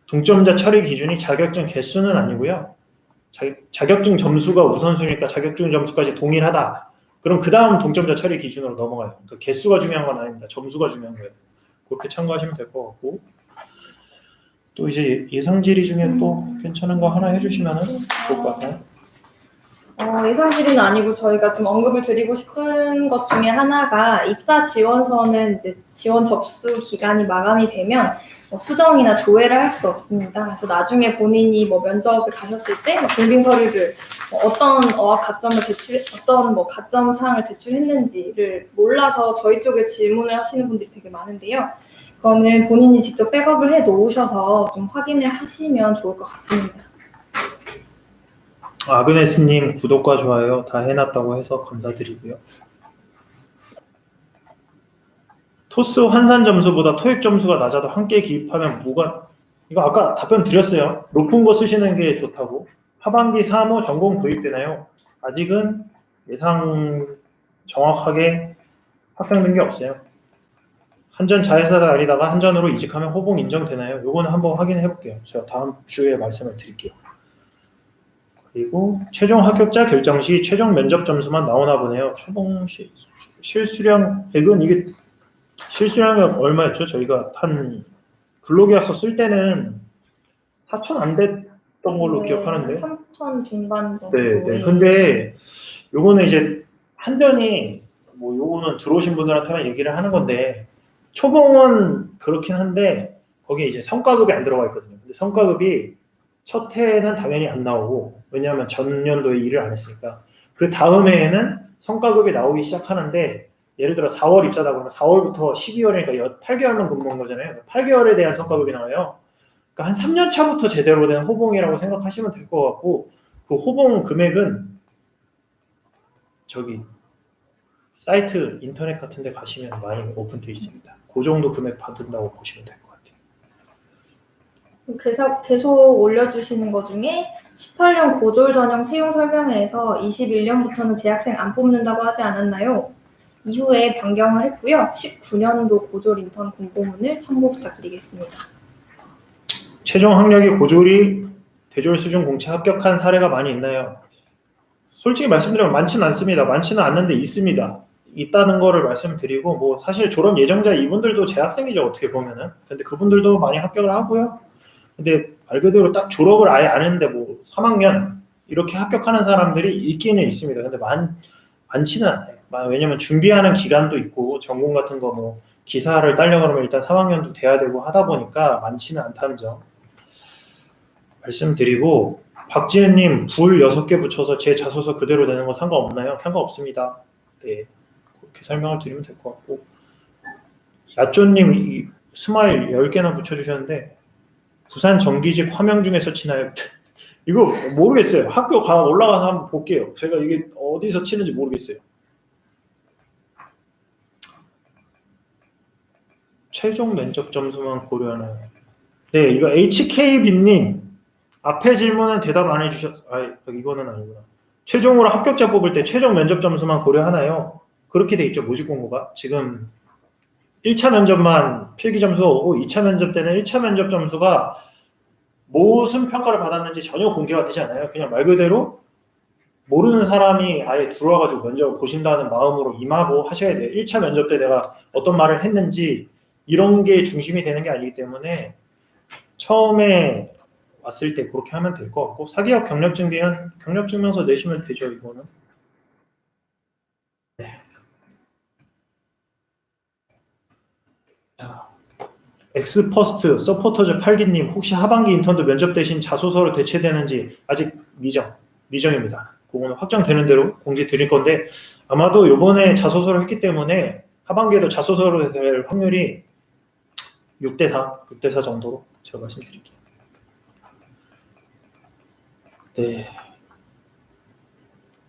동점자 처리 기준이 자격증 개수는 아니고요. 자격증 점수가 우선순위니까 자격증 점수까지 동일하다. 그럼 그 다음 동점자 처리 기준으로 넘어가요. 그러니까 개수가 중요한 건 아닙니다. 점수가 중요한 거예요. 그렇게 참고하시면 될 것 같고, 또 이제 예상 질의 중에 또 괜찮은 거 하나 해주시면 좋을 것 같아요. 예상 질의는 아니고 저희가 좀 언급을 드리고 싶은 것 중에 하나가, 입사 지원서는 이제 지원 접수 기간이 마감이 되면 수정이나 조회를 할 수 없습니다. 그래서 나중에 본인이 면접을 가셨을 때 증빙 서류를 어떤 어학 가점을 어떤 가점 사항을 제출했는지를 몰라서 저희 쪽에 질문을 하시는 분들이 되게 많은데요. 그거는 본인이 직접 백업을 해 놓으셔서 좀 확인을 하시면 좋을 것 같습니다. 아그네스님 구독과 좋아요 다 해놨다고 해서 감사드리고요. 토스 환산 점수보다 토익 점수가 낮아도 함께 기입하면 이거 아까 답변 드렸어요. 높은 거 쓰시는 게 좋다고. 하반기 사무 전공 도입되나요? 아직은 예상 정확하게 확정된 게 없어요. 한전 자회사가 아니다가 한전으로 이직하면 호봉 인정되나요? 요거는 한번 확인해 볼게요. 제가 다음 주에 말씀을 드릴게요. 그리고 최종 합격자 결정 시 최종 면접 점수만 나오나 보네요. 초봉 실수령액은 이게 실수령액 얼마였죠? 저희가 한 블로그에서 쓸 때는 4천 안 됐던 걸로 기억하는데. 3천 중반 정도. 네. 근데 요거는 이제 한전이 뭐 요거는 들어오신 분들한테만 얘기를 하는 건데 초봉은 그렇긴 한데 거기에 이제 성과급이 안 들어가 있거든요. 근데 성과급이 첫 해에는 당연히 안 나오고 왜냐하면 전년도에 일을 안 했으니까 그 다음 해에는 성과급이 나오기 시작하는데 예를 들어 4월 입사다 그러면 4월부터 12월이니까 8개월만 근무한 거잖아요. 8개월에 대한 성과급이 나와요. 그러니까 한 3년 차부터 제대로 된 호봉이라고 생각하시면 될 것 같고 그 호봉 금액은 저기 사이트 인터넷 같은 데 가시면 많이 오픈되어 있습니다. 그 정도 금액 받는다고 보시면 될 것 같아요. 그래서 계속 올려주시는 것 중에 18년 고졸 전형 채용 설명회에서 21년부터는 재학생 안 뽑는다고 하지 않았나요? 이후에 변경을 했고요. 19년도 고졸 인턴 공고문을 참고 부탁드리겠습니다. 최종 학력이 고졸이 대졸 수준 공채 합격한 사례가 많이 있나요? 솔직히 말씀드리면 많지는 않습니다. 많지는 않는데 있습니다. 있다는 거를 말씀드리고 뭐 사실 졸업 예정자 이분들도 재학생이죠 어떻게 보면은. 근데 그분들도 많이 합격을 하고요. 근데 말 그대로 딱 졸업을 아예 안 했는데 뭐 3학년 이렇게 합격하는 사람들이 있기는 있습니다. 근데 많지는 않아요. 왜냐면 준비하는 기간도 있고 전공 같은 거 뭐 기사를 따려고 그러면 일단 3학년도 돼야 되고 하다 보니까 많지는 않다는 점 말씀드리고 박지은님 불 6개 붙여서 제 자소서 그대로 내는 거 상관없나요? 상관없습니다. 네, 그렇게 설명을 드리면 될 것 같고 야쪼님 스마일 10개나 붙여주셨는데 부산 정기직 화명 중에서 치나요? 이거 모르겠어요. 학교 올라가서 한번 볼게요. 제가 이게 어디서 치는지 모르겠어요. 최종 면접 점수만 고려하나요? 네, 이거 HKB님 앞에 질문은 대답 안 해주셨어요. 이거는 아니구나. 최종으로 합격자 뽑을 때 최종 면접 점수만 고려하나요? 그렇게 돼 있죠. 모집 공고가. 지금 1차 면접만 필기 점수가 오고 2차 면접 때는 1차 면접 점수가 무슨 평가를 받았는지 전혀 공개가 되지 않아요. 그냥 말 그대로 모르는 사람이 아예 들어와가지고 면접을 보신다는 마음으로 임하고 하셔야 돼요. 1차 면접 때 내가 어떤 말을 했는지 이런 게 중심이 되는 게 아니기 때문에 처음에 왔을 때 그렇게 하면 될 것 같고 사기업 경력증명서 내시면 되죠. 이거는. 네. 자, 엑스퍼스트 서포터즈 8기님 혹시 하반기 인턴도 면접 대신 자소서로 대체되는지 아직 미정입니다. 그거는 확정되는 대로 공지 드릴 건데 아마도 이번에 자소서를 했기 때문에 하반기에도 자소서로 될 확률이 6대4 정도로 제가 말씀드릴게요. 네.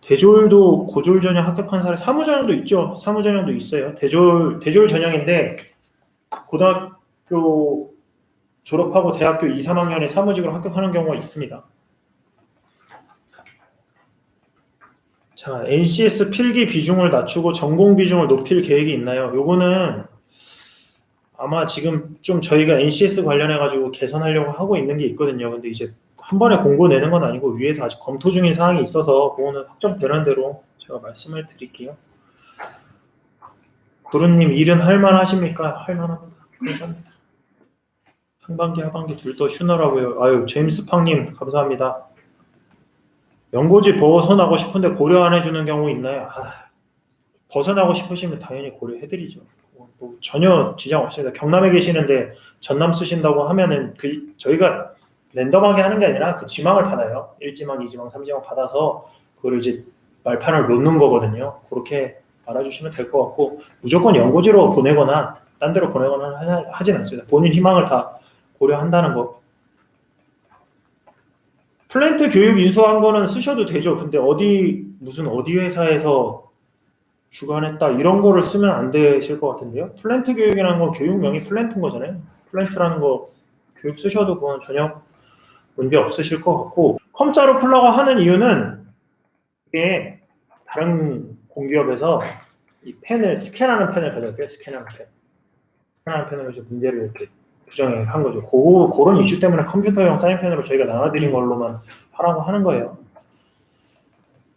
대졸도 고졸 전형 합격한 사례 사무전형도 있죠. 사무전형도 있어요. 대졸 전형인데 고등학교 졸업하고 대학교 2, 3학년에 사무직으로 합격하는 경우가 있습니다. 자, NCS 필기 비중을 낮추고 전공 비중을 높일 계획이 있나요? 요거는 아마 지금 좀 저희가 NCS 관련해가지고 개선하려고 하고 있는 게 있거든요. 근데 이제 한 번에 공고 내는 건 아니고 위에서 아직 검토 중인 사항이 있어서 그거는 확정되는 대로 제가 말씀을 드릴게요. 구루님 일은 할만하십니까? 할만합니다. 감사합니다. 상반기 하반기 둘 다 휴너라고요. 아유 제임스팡님 감사합니다. 연고지 벗어나고 싶은데 고려 안 해주는 경우 있나요? 벗어나고 싶으시면 당연히 고려해드리죠. 뭐 전혀 지장 없습니다. 경남에 계시는데 전남 쓰신다고 하면은 저희가 랜덤하게 하는 게 아니라 그 지망을 받아요. 1지망, 2지망, 3지망 받아서 그걸 이제 말판을 놓는 거거든요. 그렇게 알아주시면 될 것 같고 무조건 연고지로 보내거나 딴 데로 보내거나 하진 않습니다. 본인 희망을 다 고려한다는 거. 플랜트 교육 인수한 거는 쓰셔도 되죠. 근데 무슨 어디 회사에서 주관했다 이런 거를 쓰면 안 되실 것 같은데요. 플랜트 교육이라는 건 교육명이 플랜트인 거잖아요. 플랜트라는 거 교육 쓰셔도 그건 전혀 문제 없으실 것 같고 컴자로 풀라고 하는 이유는 이게 다른 공기업에서 이 스캔하는 펜을 가져올게요. 스캔하는 펜으로 이제 문제를 이렇게 부정한 거죠. 그런 이슈 때문에 컴퓨터용 사인펜으로 저희가 나눠드린 걸로만 하라고 하는 거예요.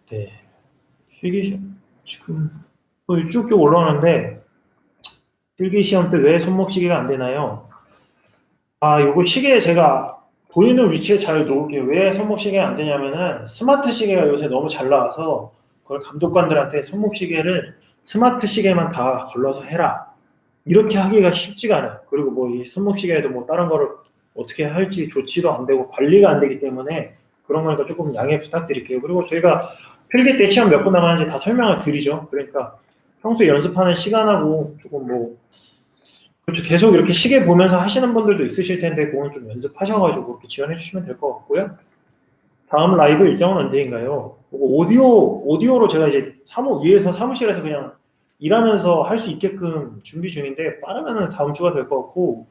네. 필기시험 지금 쭉쭉 올라오는데 필기시험 때 왜 손목시계가 안 되나요? 요거 시계 제가 보이는 위치에 잘 놓을게요. 왜 손목 시계가 안 되냐면은 스마트 시계가 요새 너무 잘 나와서 그걸 감독관들한테 손목 시계를 스마트 시계만 다 걸러서 해라. 이렇게 하기가 쉽지가 않아요. 그리고 뭐 이 손목 시계에도 뭐 다른 거를 어떻게 할지 조치도 안 되고 관리가 안 되기 때문에 그런 거니까 조금 양해 부탁드릴게요. 그리고 저희가 필기 때 시험 몇 분 남았는지 다 설명을 드리죠. 그러니까 평소에 연습하는 시간하고 조금 뭐 그렇죠. 계속 이렇게 시계 보면서 하시는 분들도 있으실 텐데 그건 좀 연습하셔가지고 그렇게 지원해 주시면 될 것 같고요. 다음 라이브 일정은 언제인가요? 오디오로 제가 이제 위에서 사무실에서 그냥 일하면서 할 수 있게끔 준비 중인데 빠르면은 다음 주가 될 것 같고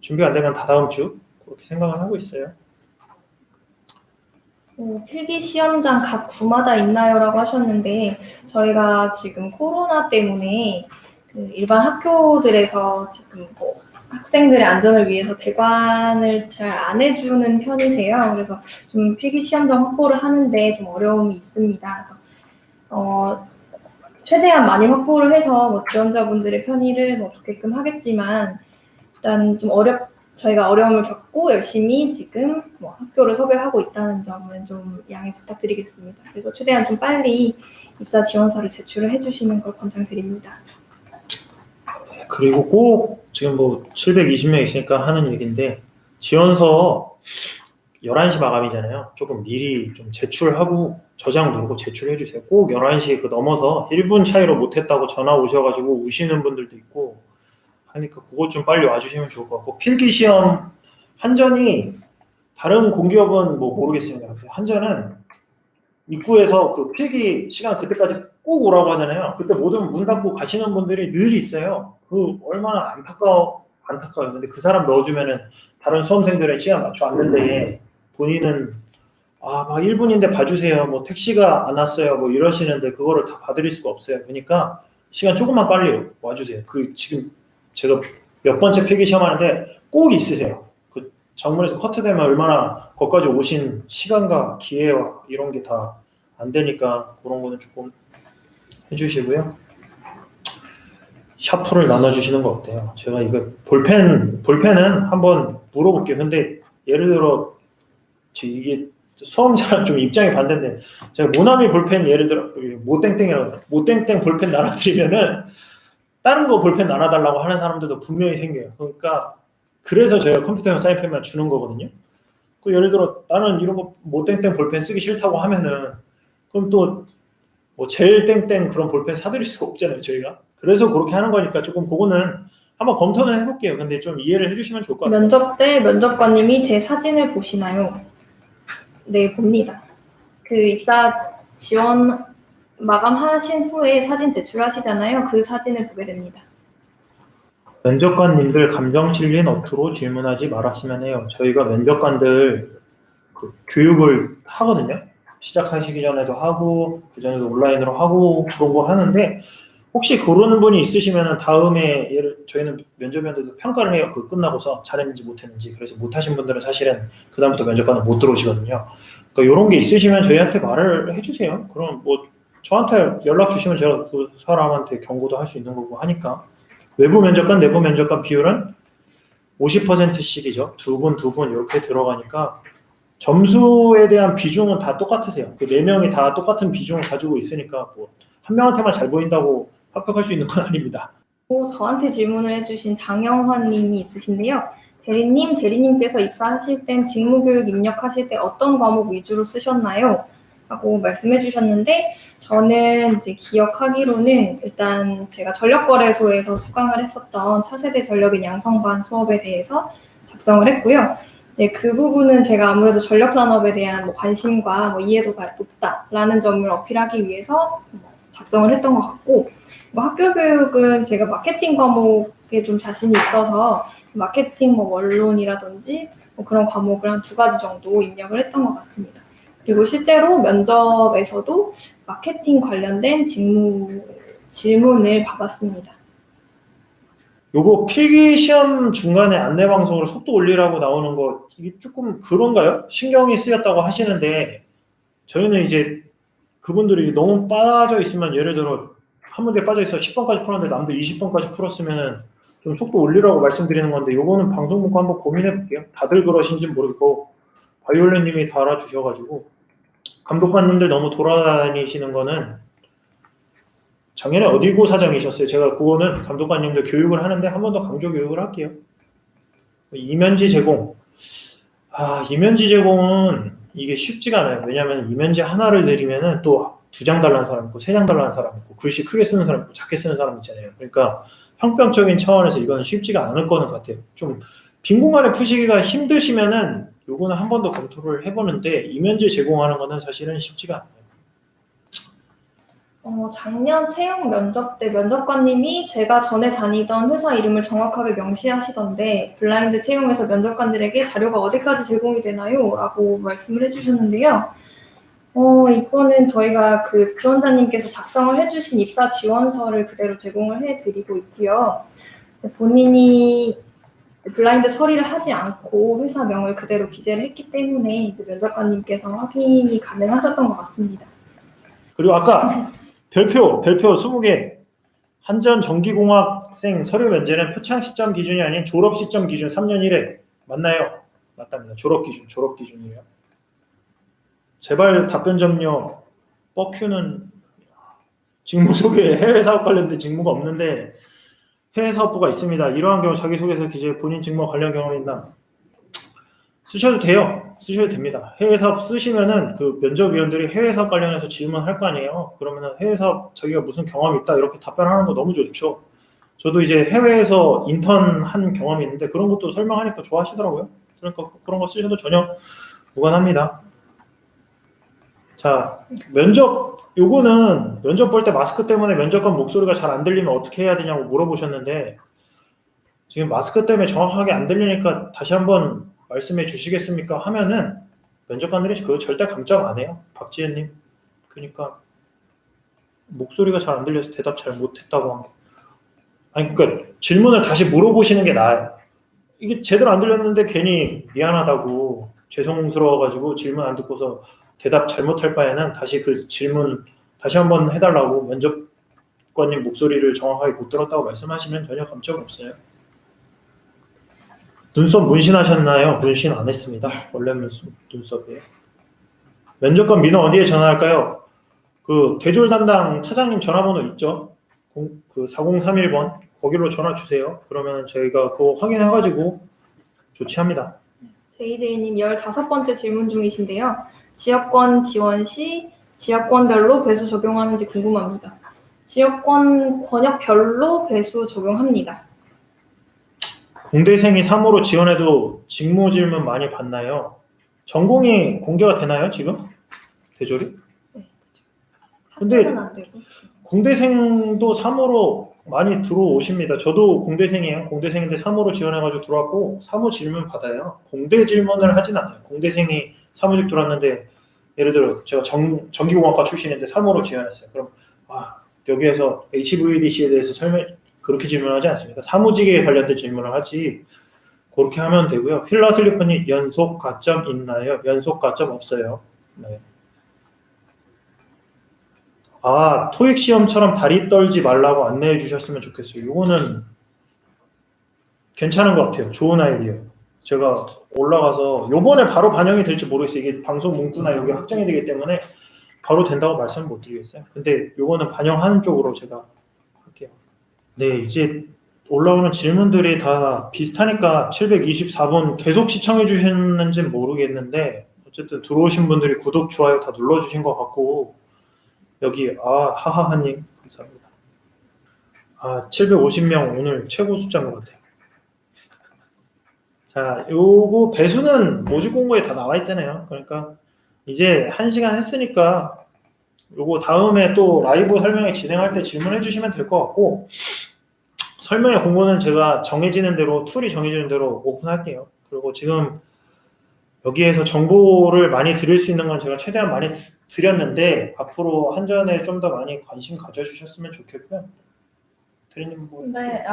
준비 안 되면 다다음 주 그렇게 생각을 하고 있어요. 필기 시험장 각 구마다 있나요라고 하셨는데 저희가 지금 코로나 때문에 그 일반 학교들에서 지금 뭐 학생들의 안전을 위해서 대관을 잘 안 해주는 편이세요. 그래서 좀 필기 시험장 확보를 하는데 좀 어려움이 있습니다. 그래서 최대한 많이 확보를 해서 뭐 지원자분들의 편의를 뭐 좋게끔 하겠지만 일단 좀 저희가 어려움을 겪고 열심히 지금 뭐 학교를 섭외하고 있다는 점은 좀 양해 부탁드리겠습니다. 그래서 최대한 좀 빨리 입사 지원서를 제출을 해주시는 걸 권장드립니다. 그리고 꼭 지금 뭐 720명 있으니까 하는 얘기인데 지원서 11시 마감이잖아요. 조금 미리 좀 제출하고 저장 누르고 제출해 주세요. 꼭 11시 그 넘어서 1분 차이로 못했다고 전화 오셔가지고 우시는 분들도 있고 하니까 그것 좀 빨리 와주시면 좋을 것 같고 필기시험 한전이 다른 공기업은 뭐 모르겠습니다. 한전은 입구에서 그 필기 시간 그때까지 꼭 오라고 하잖아요. 그때 모든 문 닫고 가시는 분들이 늘 있어요. 그 얼마나 안타까워요. 근데 그 사람 넣어주면은 다른 수험생들의 시간 맞춰 왔는데 본인은 막 1분인데 봐주세요. 뭐 택시가 안 왔어요. 뭐 이러시는데 그거를 다 봐드릴 수가 없어요. 그러니까 시간 조금만 빨리 와주세요. 그 지금 제가 몇 번째 필기 시험 하는데 꼭 있으세요. 그 정문에서 커트되면 얼마나 거기까지 오신 시간과 기회와 이런 게 다 안 되니까 그런 거는 조금 해주시고요. 샤프를 나눠주시는 거 어때요? 제가 이거 볼펜은 한번 물어볼게요. 근데 예를 들어 이게 수험자랑 좀 입장이 반대인데 제가 모나미 볼펜 예를 들어 모땡땡 볼펜 나눠드리면은 다른 거 볼펜 나눠달라고 하는 사람들도 분명히 생겨요. 그러니까 그래서 저희가 컴퓨터용 사인펜만 주는 거거든요. 그 예를 들어 나는 이런 거 모땡땡 볼펜 쓰기 싫다고 하면은 그럼 또 뭐 제일 땡땡 그런 볼펜 사드릴 수가 없잖아요 저희가. 그래서 그렇게 하는 거니까 조금 그거는 한번 검토는 해볼게요. 근데 좀 이해를 해주시면 좋을 것 같아요. 면접 때 면접관님이 제 사진을 보시나요? 네, 봅니다. 그 입사 지원 마감하신 후에 사진 제출하시잖아요. 그 사진을 보게 됩니다. 면접관님들 감정 실린 어투로 질문하지 말았으면 해요. 저희가 면접관들 그 교육을 하거든요. 시작하시기 전에도 하고 그 전에도 온라인으로 하고 그런 거 하는데 혹시 그런 분이 있으시면 다음에 저희는 면접위원들도 평가를 해요. 그 끝나고서 잘했는지 못했는지. 그래서 못하신 분들은 사실은 그 다음부터 면접관은 못 들어오시거든요. 그러니까 이런 게 있으시면 저희한테 말을 해주세요. 그럼 뭐 저한테 연락 주시면 제가 그 사람한테 경고도 할 수 있는 거고 하니까. 외부 면접관, 내부 면접관 비율은 50%씩이죠. 두 분 이렇게 들어가니까 점수에 대한 비중은 다 똑같으세요. 그 4명이 다 똑같은 비중을 가지고 있으니까 뭐 한 명한테만 잘 보인다고 합격할 수 있는 건 아닙니다. 저한테 질문을 해주신 당영환 님이 있으신데요. 대리님께서 입사하실 땐 직무교육 입력하실 때 어떤 과목 위주로 쓰셨나요? 하고 말씀해 주셨는데 저는 이제 기억하기로는 일단 제가 전력거래소에서 수강을 했었던 차세대 전력인 양성반 수업에 대해서 작성을 했고요. 네, 그 부분은 제가 아무래도 전력산업에 대한 관심과 이해도가 높다라는 점을 어필하기 위해서 작성을 했던 것 같고 학교 교육은 제가 마케팅 과목에 좀 자신이 있어서 마케팅 원론이라든지 그런 과목을 한 2가지 정도 입력을 했던 것 같습니다. 그리고 실제로 면접에서도 마케팅 관련된 질문을 받았습니다. 요거 필기시험 중간에 안내방송으로 속도 올리라고 나오는 거 이게 조금 그런가요? 신경이 쓰였다고 하시는데 저희는 이제 그분들이 너무 빠져 있으면 예를 들어 한 문제 빠져 있어 10번까지 풀었는데 남들 20번까지 풀었으면 좀 속도 올리라고 말씀드리는 건데 요거는 방송 보고 한번 고민해 볼게요. 다들 그러신지 모르겠고 바이올렛님이 달아주셔가지고 감독관님들 너무 돌아다니시는 거는 작년에 어디고 사장이셨어요. 제가 그거는 감독관님들 교육을 하는데 한 번 더 강조 교육을 할게요. 이면지 제공. 이면지 제공은 이게 쉽지가 않아요. 왜냐하면 이면지 하나를 드리면은 또 2장 달라는 사람 있고 3장 달라는 사람 있고 글씨 크게 쓰는 사람 있고 작게 쓰는 사람 있잖아요. 그러니까 형평적인 차원에서 이거는 쉽지가 않을 거는 같아요. 좀 빈 공간에 푸시기가 힘드시면은 요거는 한 번 더 검토를 해보는데 이면지 제공하는 거는 사실은 쉽지가 않아요. 작년 채용 면접 때 면접관님이 제가 전에 다니던 회사 이름을 정확하게 명시하시던데 블라인드 채용에서 면접관들에게 자료가 어디까지 제공이 되나요? 라고 말씀을 해주셨는데요. 이거는 저희가 그 지원자님께서 작성을 해주신 입사 지원서를 그대로 제공을 해드리고 있고요. 본인이 블라인드 처리를 하지 않고 회사명을 그대로 기재를 했기 때문에 이제 면접관님께서 확인이 가능하셨던 것 같습니다. 그리고 아까 별표 20개 한전 전기공학생 서류 면제는 표창 시점 기준이 아닌 졸업 시점 기준 3년 1회 맞나요? 맞답니다. 졸업 기준이에요. 제발 답변 좀요. 뻑큐는 직무 소개 해외 사업 관련된 직무가 없는데 해외 사업부가 있습니다. 이러한 경우 자기소개서 기재 본인 직무 관련 경험이 있나? 쓰셔도 돼요. 쓰셔도 됩니다. 해외 사업 쓰시면은 그 면접위원들이 해외 사업 관련해서 질문할 거 아니에요. 그러면은 해외 사업 자기가 무슨 경험이 있다 이렇게 답변하는 거 너무 좋죠. 저도 이제 해외에서 인턴 한 경험이 있는데 그런 것도 설명하니까 좋아하시더라고요. 그러니까 그런 거 쓰셔도 전혀 무관합니다. 자, 요거는 면접 볼 때 마스크 때문에 면접관 목소리가 잘 안 들리면 어떻게 해야 되냐고 물어보셨는데 지금 마스크 때문에 정확하게 안 들리니까 다시 한번 말씀해 주시겠습니까? 하면은 면접관들이 그거 절대 감점 안 해요. 박지혜님. 그러니까 목소리가 잘 안 들려서 대답 잘 못했다고 한 거. 아니 그러니까 질문을 다시 물어보시는 게 나아요. 이게 제대로 안 들렸는데 괜히 미안하다고 죄송스러워가지고 질문 안 듣고서 대답 잘못할 바에는 다시 그 질문 다시 한번 해달라고 면접관님 목소리를 정확하게 못 들었다고 말씀하시면 전혀 감점 없어요. 눈썹 문신하셨나요? 문신 안 했습니다. 원래 눈썹이에요. 면접관 민원 어디에 전화할까요? 그 대졸 담당 차장님 전화번호 있죠? 그 4031번 거기로 전화 주세요. 그러면 저희가 그거 확인해가지고 조치합니다. JJ님 15번째 질문 중이신데요. 지역권 지원 시 지역권별로 배수 적용하는지 궁금합니다. 지역권 권역별로 배수 적용합니다. 공대생이 3호로 지원해도 직무 질문 많이 받나요? 전공이 공개가 되나요 지금? 대졸이? 네. 근데 공대생도 3호로 많이 들어오십니다. 저도 공대생이에요. 공대생인데 3호로 지원해가지고 들어왔고 사무 질문 받아요. 공대 질문을 하진 않아요. 공대생이 사무직 들어왔는데 예를 들어 제가 전기공학과 출신인데 3호로 지원했어요. 그럼 여기에서 HVDC에 대해서 그렇게 질문하지 않습니다. 사무직에 관련된 질문을 하지 그렇게 하면 되고요. 필라 슬리퍼님 연속 가점 있나요? 연속 가점 없어요. 네. 토익 시험처럼 다리 떨지 말라고 안내해 주셨으면 좋겠어요. 이거는 괜찮은 것 같아요. 좋은 아이디어. 제가 올라가서 요번에 바로 반영이 될지 모르겠어요. 이게 방송 문구나 여기 확정이 되기 때문에 바로 된다고 말씀을 못 드리겠어요. 근데 요거는 반영하는 쪽으로 제가 할게요. 네, 이제 올라오는 질문들이 다 비슷하니까 724번 계속 시청해 주셨는지 모르겠는데 어쨌든 들어오신 분들이 구독, 좋아요 다 눌러주신 것 같고 여기 하하하님 감사합니다. 750명 오늘 최고 숫자인 것 같아요. 자, 요거 배수는 모집 공고에 다 나와 있잖아요. 그러니까 이제 1시간 했으니까 요거 다음에 또 라이브 설명회 진행할 때 질문해 주시면 될 것 같고 설명회 공고는 제가 정해지는 대로 툴이 정해지는 대로 오픈할게요. 그리고 지금 여기에서 정보를 많이 드릴 수 있는 건 제가 최대한 많이 드렸는데 앞으로 한전에 좀 더 많이 관심 가져주셨으면 좋겠고요. 대리님 네,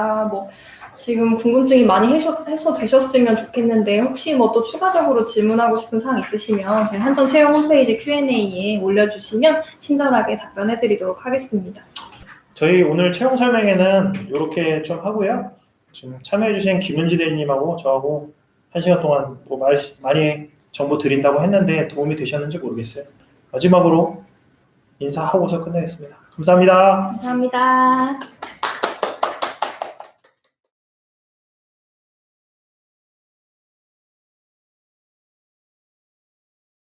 지금 궁금증이 많이 해소되셨으면 좋겠는데 혹시 또 추가적으로 질문하고 싶은 사항 있으시면 저희 한전 채용 홈페이지 Q&A에 올려주시면 친절하게 답변해드리도록 하겠습니다. 저희 오늘 채용 설명회는 이렇게 좀 하고요. 지금 참여해주신 김은지 대리님하고 저하고 1시간 동안 뭐 많이 정보 드린다고 했는데 도움이 되셨는지 모르겠어요. 마지막으로 인사하고서 끝내겠습니다. 감사합니다. 감사합니다.